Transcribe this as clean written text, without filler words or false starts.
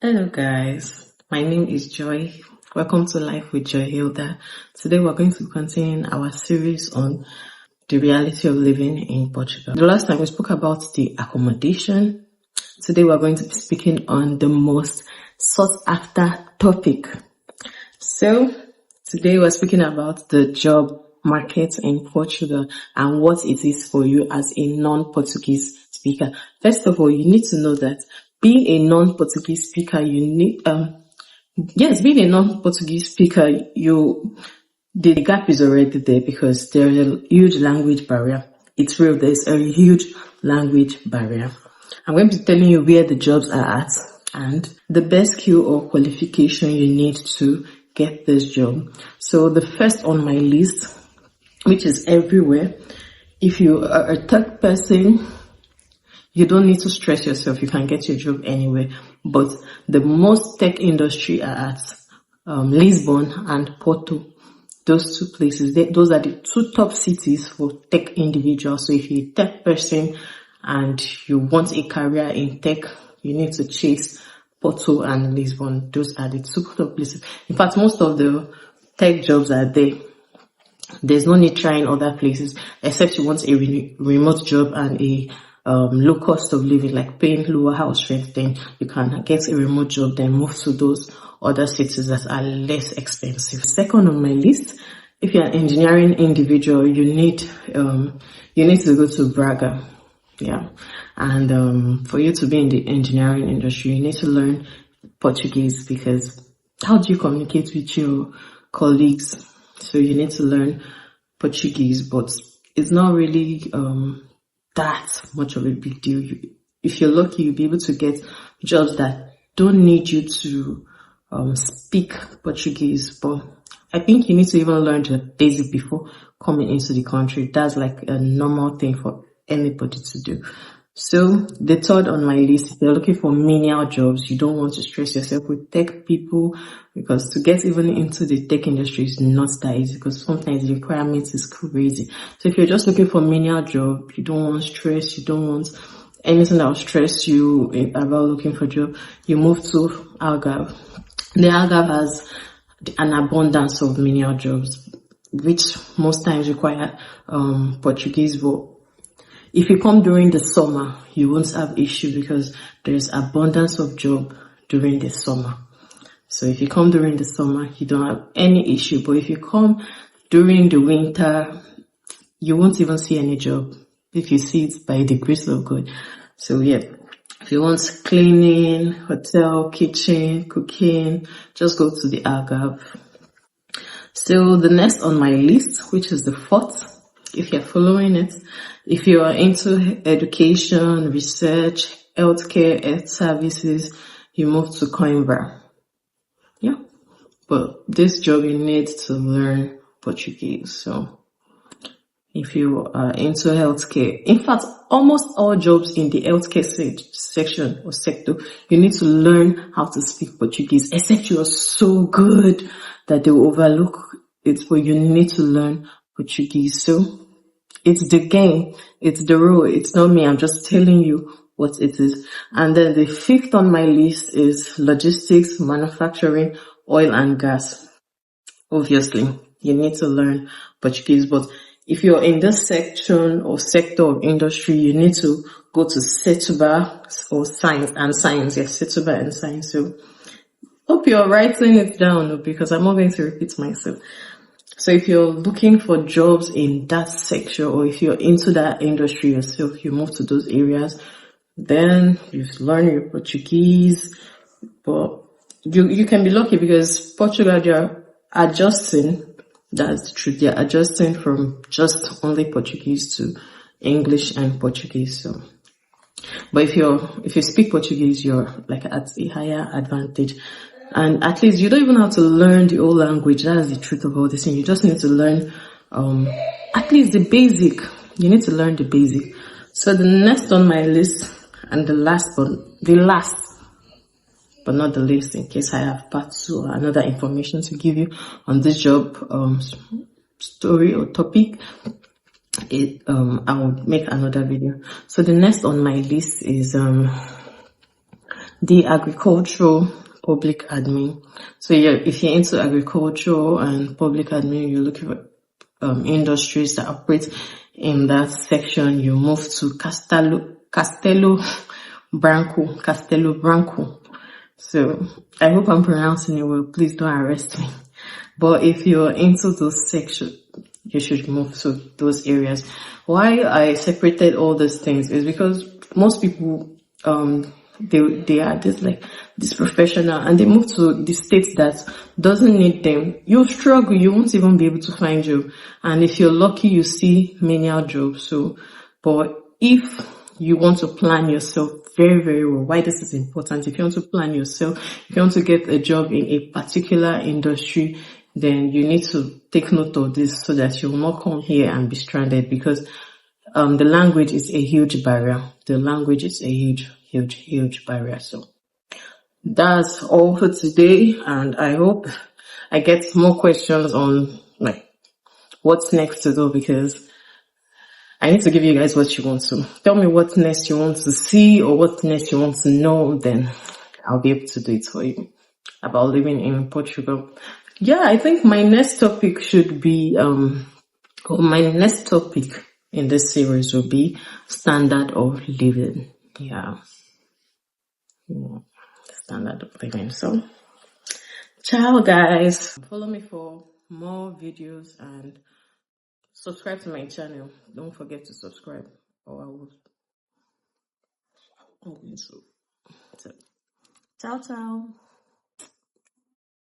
Hello guys, my name is Joy. Welcome to Life with Joy Hilda. Today we're going to continue our series on the reality of living in Portugal. The last time we spoke about the accommodation. Today we're going to be speaking on the most sought after topic. So today we're speaking about the job market in Portugal and what it is for you as a non-Portuguese speaker. First of all, you need to know that being a non-Portuguese speaker, being a non-Portuguese speaker, the gap is already there because there's a huge language barrier. It's real, there's a huge language barrier. I'm going to be telling you where the jobs are at and the best skill or qualification you need to get this job. So the first on my list, which is everywhere, if you are a tech person, you don't need to stress yourself. You can get your job anywhere. But the most tech industry are at Lisbon and Porto. Those two places, those are the two top cities for tech individuals. So if you're a tech person and you want a career in tech, you need to chase Porto and Lisbon. Those are the two top places. In fact, most of the tech jobs are there. There's no need trying other places except you want a remote job and a low cost of living, like paying lower house rent. Then you can get a remote job, then move to those other cities that are less expensive. Second on my list, if you're an engineering individual, you need to go to Braga. Yeah. And for you to be in the engineering industry, you need to learn Portuguese, because how do you communicate with your colleagues? So you need to learn Portuguese, but it's not really that much of a big deal. If you're lucky, you'll be able to get jobs that don't need you to speak Portuguese, but I think you need to even learn the basic before coming into the country. That's like a normal thing for anybody to do. So the third on my list, if you're looking for menial jobs, you don't want to stress yourself with tech people, because to get even into the tech industry is not that easy, because sometimes the requirements is crazy. So if you're just looking for menial job, you don't want stress, you don't want anything that will stress you about looking for a job, you move to Algarve. The Algarve has an abundance of menial jobs, which most times require Portuguese, but if you come during the summer, you won't have issue because there's abundance of job during the summer. So if you come during the summer, you don't have any issue. But if you come during the winter, you won't even see any job. If you see it by the grace of God. So yeah, if you want cleaning, hotel, kitchen, cooking, just go to the Algarve. So the next on my list, which is the fourth, if you're following it, if you are into education, research, healthcare, health services, you move to Coimbra. Yeah. But this job, you need to learn Portuguese. So if you are into healthcare, in fact, almost all jobs in the healthcare section or sector, you need to learn how to speak Portuguese, except you are so good that they will overlook it, but you need to learn Portuguese. So it's the game, it's the rule, it's not me, I'm just telling you what it is. And then the fifth on my list is logistics, manufacturing, oil and gas. Obviously, you need to learn Portuguese, but if you're in this section or sector of industry, you need to go to Setúbal or science. Yes, Setúbal and science. So hope you're writing it down, because I'm not going to repeat myself. So if you're looking for jobs in that section, or if you're into that industry yourself, you move to those areas, then you learn your Portuguese. But you can be lucky, because Portugal, they're adjusting. That's the truth. They're adjusting from just only Portuguese to English and Portuguese. So, but if you speak Portuguese, you're like at a higher advantage. And at least you don't even have to learn the whole language. That's the truth of all this thing. You just need to learn at least the basic. You need to learn the basic. So the next on my list, and the last but not the least, in case I have part 2 or another information to give you on this job story or topic, I will make another video. So the next on my list is the agricultural public admin. So yeah, if you're into agriculture and public admin, you're looking for industries that operate in that section, you move to Castelo Branco. So I hope I'm pronouncing it well. Please don't arrest me. But if you're into those sections, you should move to those areas. Why I separated all those things is because most people, they are this professional and they move to the states that doesn't need them. You'll struggle. You won't even be able to find job. And if you're lucky, you see menial jobs. So, but if you want to plan yourself very, very well, why this is important. If you want to plan yourself, if you want to get a job in a particular industry, then you need to take note of this so that you will not come here and be stranded, because the language is a huge barrier. The language is a huge barrier. So that's all for today, and I hope I get more questions on like what's next to do, because I need to give you guys what you want to. Tell me what next you want to see or what next you want to know, then I'll be able to do it for you about living in Portugal. Yeah, I think my next topic should be, my next topic in this series will be standard of living. Yeah. Standard of living. So, ciao guys. Follow me for more videos and subscribe to my channel. Don't forget to subscribe or I will. I'm going to. So, ciao.